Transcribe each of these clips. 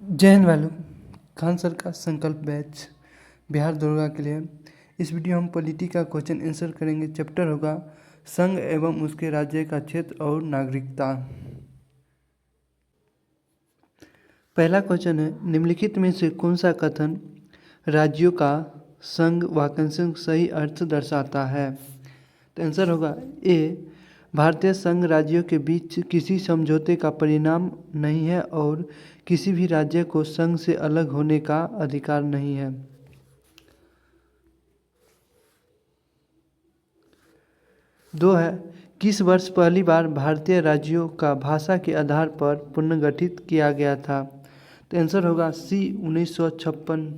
जय हिंद वालों। खान सर का संकल्प बैच बिहार दरोगा के लिए इस वीडियो हम पॉलिटी का क्वेश्चन आंसर करेंगे। चैप्टर होगा संघ एवं उसके राज्य का क्षेत्र और नागरिकता। पहला क्वेश्चन है, निम्नलिखित में से कौन सा कथन राज्यों का संघ वाक्यांश सही अर्थ दर्शाता है? तो आंसर होगा ए, भारतीय संघ राज्यों के बीच किसी समझौते का परिणाम नहीं है और किसी भी राज्य को संघ से अलग होने का अधिकार नहीं है। दो है, किस वर्ष पहली बार भारतीय राज्यों का भाषा के आधार पर पुनर्गठित किया गया था? तो आंसर होगा सी, 1956।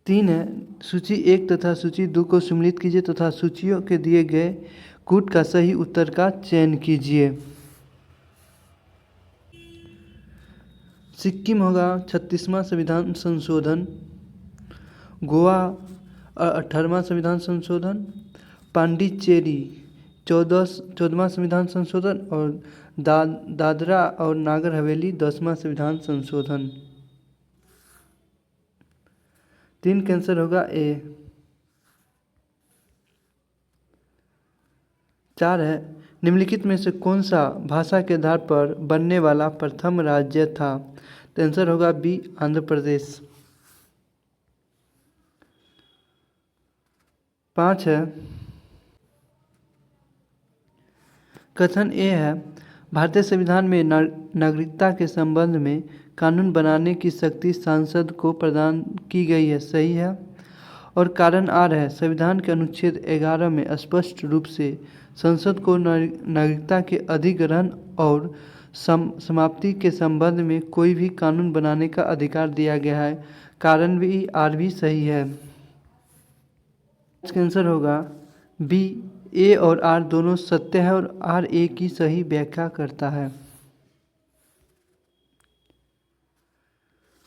तीन है, सूची 1 तथा सूची 2 को सम्मिलित कीजिए तथा सूचियों के दिए गए कूट का सही उत्तर का चयन कीजिए। सिक्किम होगा 36वां संविधान संशोधन, गोवा 18वां संविधान संशोधन, पांडिचेरी 14वां संविधान संशोधन और दादरा और नागर हवेली 10वां संविधान संशोधन। 3 का आंसर होगा ए। 4 है, निम्नलिखित में से कौन सा भाषा के आधार पर बनने वाला प्रथम राज्य था? तो आंसर होगा बी, आंध्र प्रदेश। 5 है, कथन ए है, भारतीय संविधान में नागरिकता के संबंध में कानून बनाने की शक्ति सांसद को प्रदान की गई है, सही है। और कारण आर है, संविधान के अनुच्छेद 11 में स्पष्ट रूप से संसद को नागरिकता के अधिग्रहण और समाप्ति के संबंध में कोई भी कानून बनाने का अधिकार दिया गया है, कारण भी आर भी सही है। इसका आंसर होगा बी, ए और आर दोनों सत्य है और आर ए की सही व्याख्या करता है।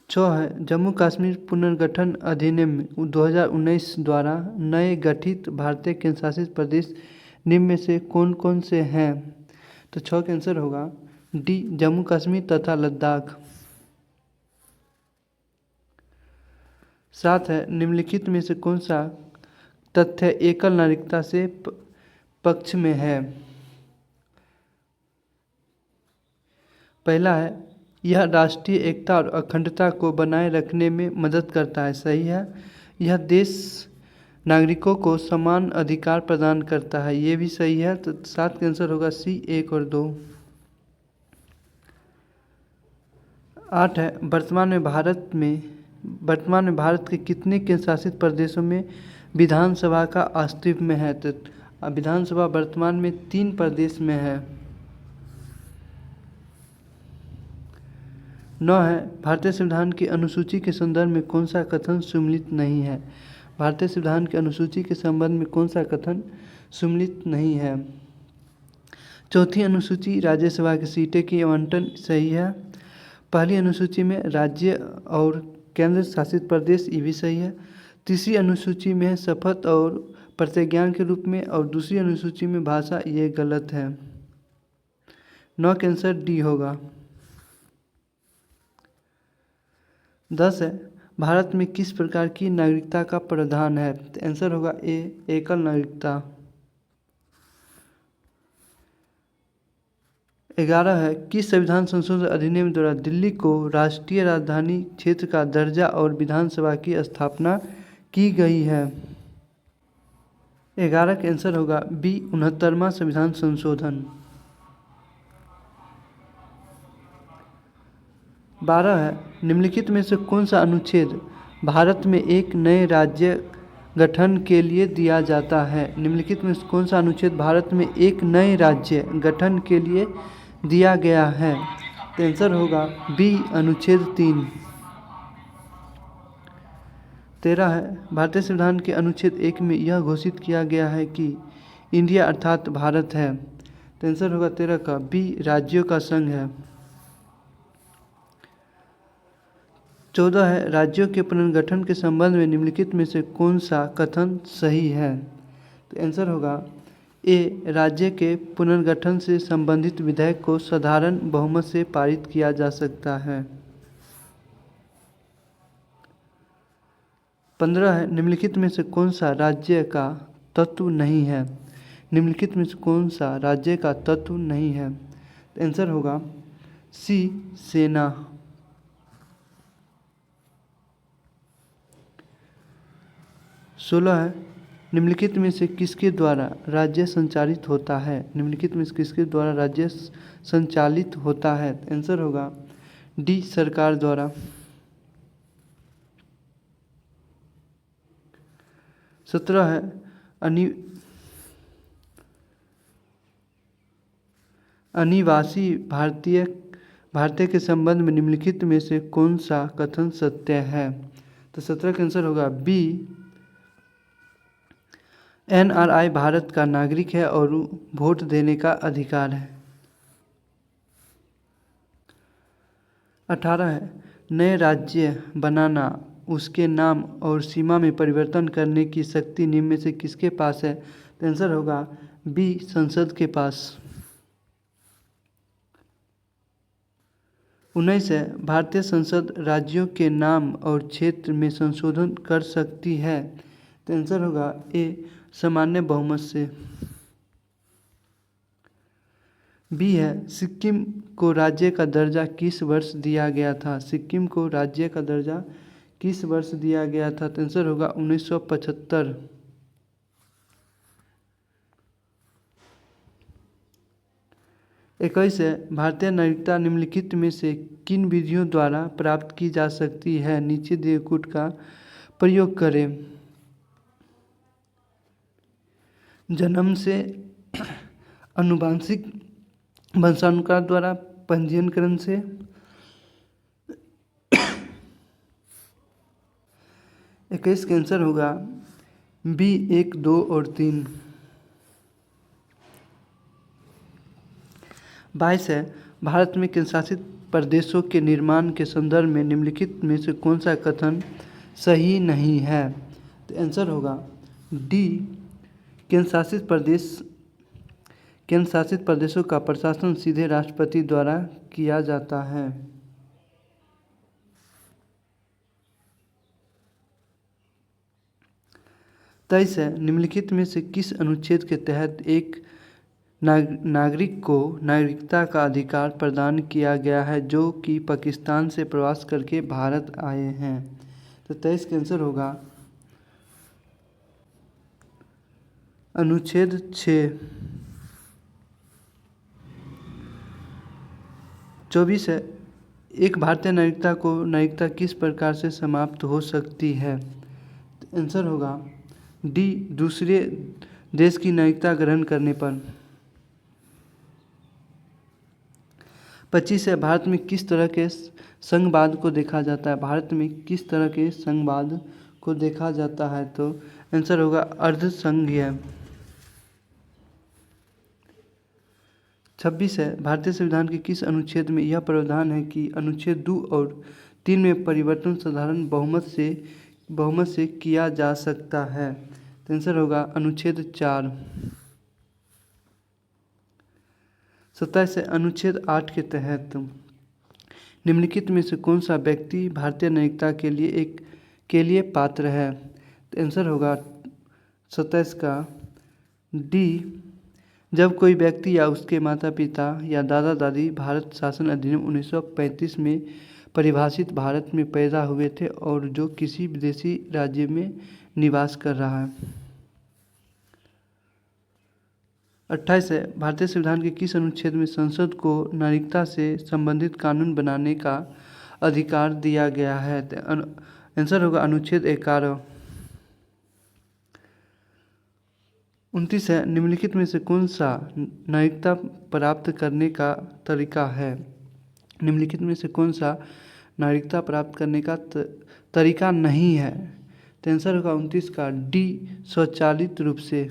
6 है, जम्मू कश्मीर पुनर्गठन अधिनियम 2019 द्वारा नए गठित भारतीय केंद्र शासित प्रदेश निम्न में से कौन कौन से हैं? तो 6 का आंसर होगा डी, जम्मू कश्मीर तथा लद्दाख। 7 है, निम्नलिखित में से कौन सा तथ्य एकल नागरिकता से पक्ष में है? पहला है, यह राष्ट्रीय एकता और अखंडता को बनाए रखने में मदद करता है, सही है। यह देश नागरिकों को समान अधिकार प्रदान करता है, ये भी सही है। तो 7 का आंसर होगा सी, 1 और 2। 8 है, वर्तमान में भारत के कितने केंद्र शासित प्रदेशों में विधानसभा का अस्तित्व में है? तो विधानसभा वर्तमान में 3 प्रदेश में है। 9 है, भारतीय संविधान की अनुसूची के संदर्भ में कौन सा कथन सम्मिलित नहीं है? भारतीय संविधान की अनुसूची के संबंध में कौन सा कथन सम्मिलित नहीं है? चौथी अनुसूची राज्यसभा की सीटें की आवंटन, सही है। पहली अनुसूची में राज्य और केंद्र शासित प्रदेश, ये भी सही है। तीसरी अनुसूची में शपथ और प्रतिज्ञा के रूप में और दूसरी अनुसूची में भाषा, ये गलत है। 9 का आंसर डी होगा। 10 है, भारत में किस प्रकार की नागरिकता का प्रावधान है? तो आंसर होगा ए, एकल नागरिकता। 11 है, किस संविधान संशोधन अधिनियम द्वारा दिल्ली को राष्ट्रीय राजधानी क्षेत्र का दर्जा और विधानसभा की स्थापना की गई है? 11 का आंसर होगा बी, 69वां संविधान संशोधन। 12 है, निम्नलिखित में से कौन सा अनुच्छेद भारत में एक नए राज्य गठन के लिए दिया जाता है? निम्नलिखित में से कौन सा अनुच्छेद भारत में एक नए राज्य गठन के लिए दिया गया है? तो आंसर होगा बी, अनुच्छेद 3। 13 है, भारतीय संविधान के अनुच्छेद 1 में यह घोषित किया गया है कि इंडिया अर्थात भारत है। तो आंसर होगा 13 का बी, राज्यों का संघ है। 14 है, राज्यों के पुनर्गठन के संबंध में निम्नलिखित में से कौन सा कथन सही है? तो आंसर होगा ए राज्य के पुनर्गठन से संबंधित विधेयक को साधारण बहुमत से पारित किया जा सकता है। 15 है, निम्नलिखित में से कौन सा राज्य का तत्व नहीं है? निम्नलिखित में से कौन सा राज्य का तत्व नहीं है? तो आंसर होगा सी, सेना। 16 है, निम्नलिखित में से किसके द्वारा राज्य संचालित होता है? निम्नलिखित में से किसके द्वारा राज्य संचालित होता है? आंसर होगा डी, सरकार द्वारा। 17 है, अनिवासी भारतीय के संबंध में निम्नलिखित में से कौन सा कथन सत्य है? तो 17 का आंसर होगा बी, NRI भारत का नागरिक है और वोट देने का अधिकार है। 18 है, नए राज्य बनाना, उसके नाम और सीमा में परिवर्तन करने की शक्ति निम्न में से किसके पास है? तो आंसर होगा बी, संसद के पास। 19 है, भारतीय संसद राज्यों के नाम और क्षेत्र में संशोधन कर सकती है। तो आंसर होगा ए, सामान्य बहुमत से। बी है, सिक्किम को राज्य का दर्जा किस वर्ष दिया गया था? सिक्किम को राज्य का दर्जा किस वर्ष दिया गया था? तो आंसर होगा 1975। 21 है, भारतीय नागरिकता निम्नलिखित में से किन विधियों द्वारा प्राप्त की जा सकती है? नीचे दिए कूट का प्रयोग करें। जन्म से, आनुवांशिक वंशानुक्रम द्वारा, पंजीकरण से, इक्कीस का आंसर होगा बी, 1, 2 और 3। 22 है, भारत में केंद्रशासित प्रदेशों के निर्माण के संदर्भ में निम्नलिखित में से कौन सा कथन सही नहीं है? तो आंसर होगा डी, केंद्रशासित प्रदेशों का प्रशासन सीधे राष्ट्रपति द्वारा किया जाता है। 23 है, निम्नलिखित में से किस अनुच्छेद के तहत एक नागरिक को नागरिकता का अधिकार प्रदान किया गया है जो कि पाकिस्तान से प्रवास करके भारत आए हैं? तो 23 का आंसर होगा अनुच्छेद 6। 24 है, एक भारतीय नागरिकता किस प्रकार से समाप्त हो सकती है? आंसर होगा डी, दूसरे देश की नागरिकता ग्रहण करने पर। 25 है, भारत में किस तरह के संघवाद को देखा जाता है? भारत में किस तरह के संघवाद को देखा जाता है? तो आंसर होगा अर्धसंघीय। 26 है, भारतीय संविधान के किस अनुच्छेद में यह प्रावधान है कि अनुच्छेद 2 और 3 में परिवर्तन साधारण बहुमत से किया जा सकता है? तो आंसर होगा अनुच्छेद 4। 27 है, अनुच्छेद 8 के तहत निम्नलिखित में से कौन सा व्यक्ति भारतीय नागरिकता के लिए पात्र है? तो आंसर होगा 27 का डी, जब कोई व्यक्ति या उसके माता पिता या दादा दादी भारत शासन अधिनियम 1935 में परिभाषित भारत में पैदा हुए थे और जो किसी विदेशी राज्य में निवास कर रहा है। 28 है, भारतीय संविधान के किस अनुच्छेद में संसद को नागरिकता से संबंधित कानून बनाने का अधिकार दिया गया है? आंसर होगा अनुच्छेद 11। 29 है, निम्नलिखित में से कौन सा नागरिकता प्राप्त करने का तरीका है? निम्नलिखित में से कौन सा नागरिकता प्राप्त करने का तरीका नहीं है? तो आंसर होगा 29 का डी, स्वचालित रूप से।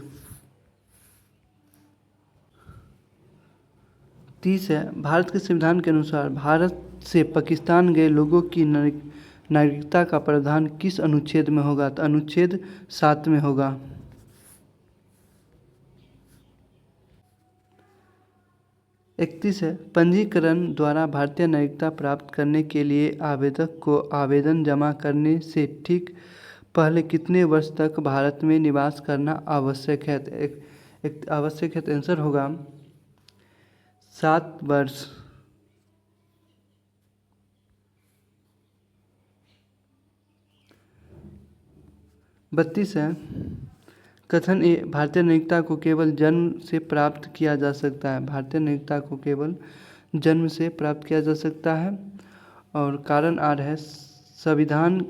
30 है, भारत के संविधान के अनुसार भारत से पाकिस्तान गए लोगों की नागरिकता का प्रावधान किस अनुच्छेद में होगा? तो अनुच्छेद 7 में होगा। 31 है, पंजीकरण द्वारा भारतीय नागरिकता प्राप्त करने के लिए आवेदक को आवेदन जमा करने से ठीक पहले कितने वर्ष तक भारत में निवास करना आवश्यक है? एक आवश्यक है, तो आंसर होगा 7 वर्ष। 32 है, कथन ए, भारतीय नागरिकता को केवल जन्म से प्राप्त किया जा सकता है। भारतीय नागरिकता को केवल जन्म से प्राप्त किया जा सकता है। और कारण आर है, संविधान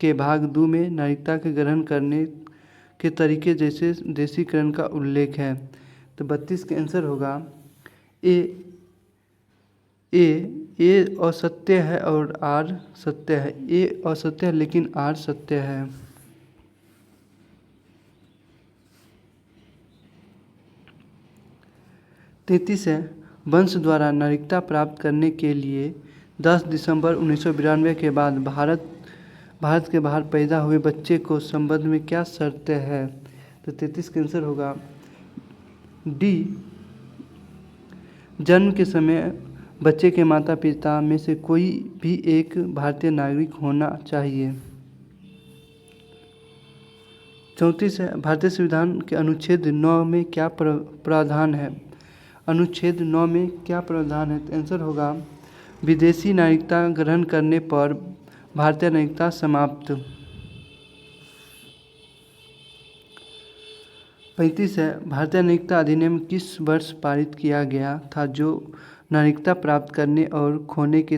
के भाग 2 में नागरिकता के ग्रहण करने के तरीके जैसे देशीकरण का उल्लेख है। तो 32 का आंसर होगा ए। ए असत्य है और आर सत्य है। ए असत्य है लेकिन आर सत्य है। 33 है, वंश द्वारा नागरिकता प्राप्त करने के लिए 10 दिसंबर 1992 के बाद भारत के बाहर पैदा हुए बच्चे को संबंध में क्या शर्त है? तो 33 का आंसर होगा डी। जन्म के समय बच्चे के माता पिता में से कोई भी एक भारतीय नागरिक होना चाहिए। 34 है, भारतीय संविधान के अनुच्छेद 9 में क्या प्रावधान है? अनुच्छेद 9 में क्या प्रावधान है? तो आंसर होगा विदेशी नागरिकता ग्रहण करने पर भारतीय नागरिकता समाप्त। 35 है, भारतीय नागरिकता अधिनियम किस वर्ष पारित किया गया था जो नागरिकता प्राप्त करने और खोने के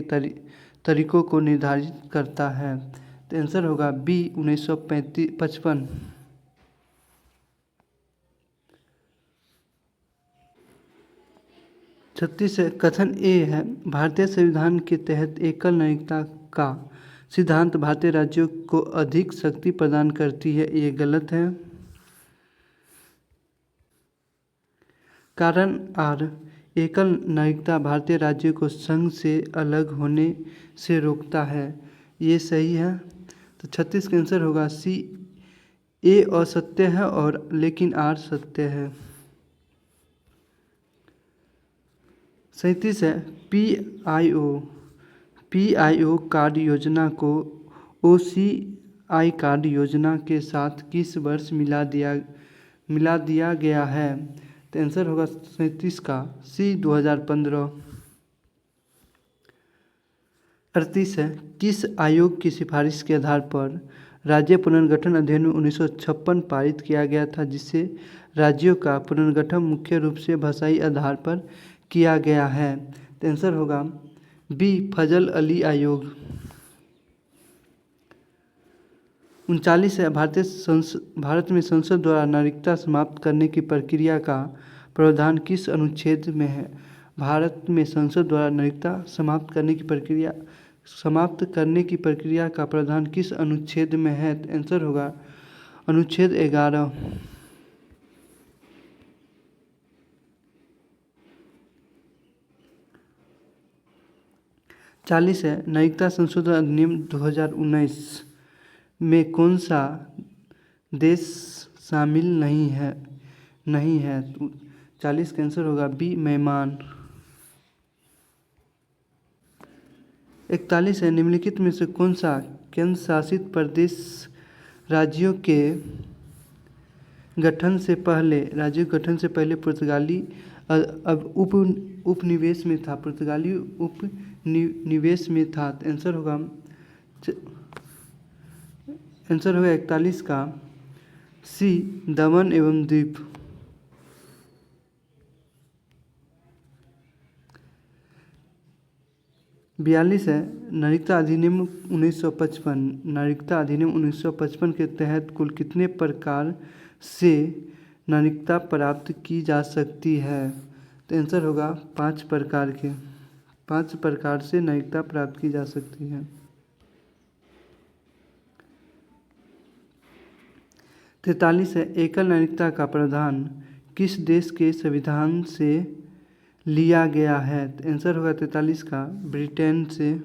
तरीकों को निर्धारित करता है? तो आंसर होगा बी 1955। 36 है, कथन ए है, भारतीय संविधान के तहत एकल नागरिकता का सिद्धांत भारतीय राज्यों को अधिक शक्ति प्रदान करती है। ये गलत है। कारण आर, एकल नागरिकता भारतीय राज्यों को संघ से अलग होने से रोकता है। ये सही है। तो 36 का आंसर होगा सी। ए असत्य है और लेकिन आर सत्य है। 37 है, पीआईओ कार्ड योजना को ओसीआई कार्ड योजना के साथ किस वर्ष मिला दिया गया है? तो आंसर होगा 37 का सी 2015। 38 है, किस आयोग की सिफारिश के आधार पर राज्य पुनर्गठन अधिनियम 1956 पारित किया गया था जिससे राज्यों का पुनर्गठन मुख्य रूप से भाषाई आधार पर किया गया है? तो आंसर होगा बी फजल अली आयोग। 39 है, भारत में संसद द्वारा नागरिकता समाप्त करने की प्रक्रिया का प्रावधान किस अनुच्छेद में है? भारत में संसद द्वारा नागरिकता समाप्त करने की प्रक्रिया का प्रावधान किस अनुच्छेद में है? तो आंसर होगा अनुच्छेद 11। 40 है, नागरिकता संशोधन अधिनियम 2019 में कौन सा देश शामिल नहीं है? 40 का आंसर होगा बी मेहमान। 41 है, निम्नलिखित में से कौन सा केंद्र शासित प्रदेश राज्यों के गठन से पहले पुर्तगाली उपनिवेश में था? पुर्तगाली उपनिवेश में था। आंसर होगा 41 का सी दमन एवं द्वीप। 42 है, नागरिकता अधिनियम 1955 के तहत कुल कितने प्रकार से नागरिकता प्राप्त की जा सकती है? तो आंसर होगा 5 प्रकार से नागरिकता प्राप्त की जा सकती है। 43 है, एकल नागरिकता का प्रावधान किस देश के संविधान से लिया गया है? तो आंसर होगा 43 का ब्रिटेन से।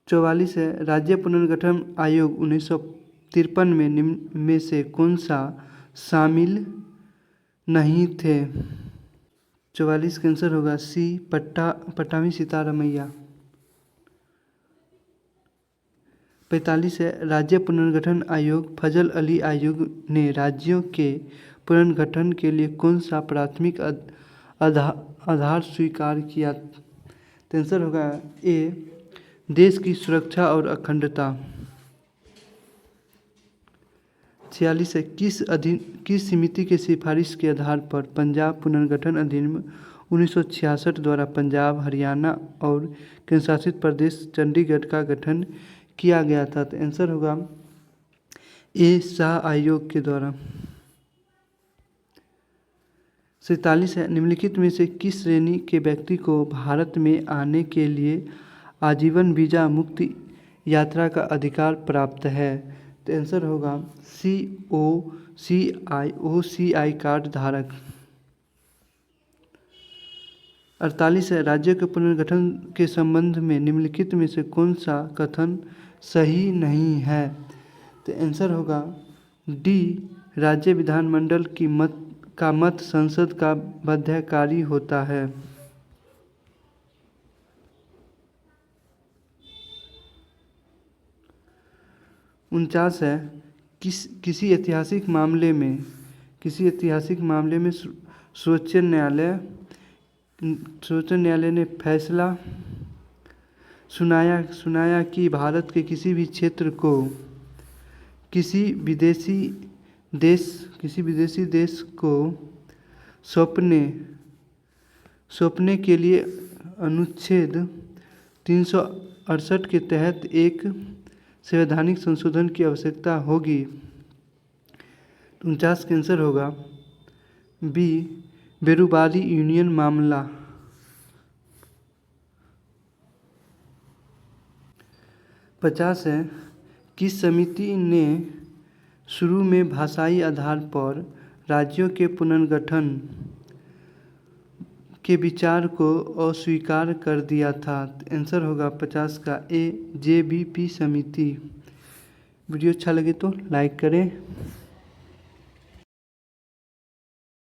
44 है, राज्य पुनर्गठन आयोग 1953 में निम्न में से कौन सा शामिल नहीं थे। 44 का आंसर होगा सी, पट्टाभी सीतारामैया। 45 है, राज्य पुनर्गठन आयोग फजल अली आयोग ने राज्यों के पुनर्गठन के लिए कौन सा प्राथमिक आधार स्वीकार किया? तो आंसर होगा ए, देश की सुरक्षा और अखंडता। 46 है, किस समिति की सिफारिश के आधार पर पंजाब पुनर्गठन अधिनियम 1966 द्वारा पंजाब, हरियाणा और केंद्र शासित प्रदेश चंडीगढ़ का गठन किया गया था? तो आंसर होगा ए, शाह आयोग के द्वारा। 47 है, निम्नलिखित में से किस श्रेणी के व्यक्ति को भारत में आने के लिए आजीवन वीजा मुक्त यात्रा का अधिकार प्राप्त है? तो आंसर होगा OCI कार्ड धारक। 48 है, राज्य के पुनर्गठन के संबंध में निम्नलिखित में से कौन सा कथन सही नहीं है? तो आंसर होगा डी, राज्य विधानमंडल का मत संसद का बाध्यकारी होता है। 49 है, किसी ऐतिहासिक मामले में सर्वोच्च न्यायालय ने फैसला सुनाया कि भारत के किसी भी क्षेत्र को किसी विदेशी देश को सौंपने के लिए अनुच्छेद 368 के तहत एक संवैधानिक संशोधन की आवश्यकता होगी। 49 का आंसर होगा बी, बेरुबारी यूनियन मामला। 50 है, किस समिति ने शुरू में भाषाई आधार पर राज्यों के पुनर्गठन के विचार को अस्वीकार कर दिया था? आंसर होगा 50 का ए, JBP समिति। वीडियो अच्छा लगे तो लाइक करें।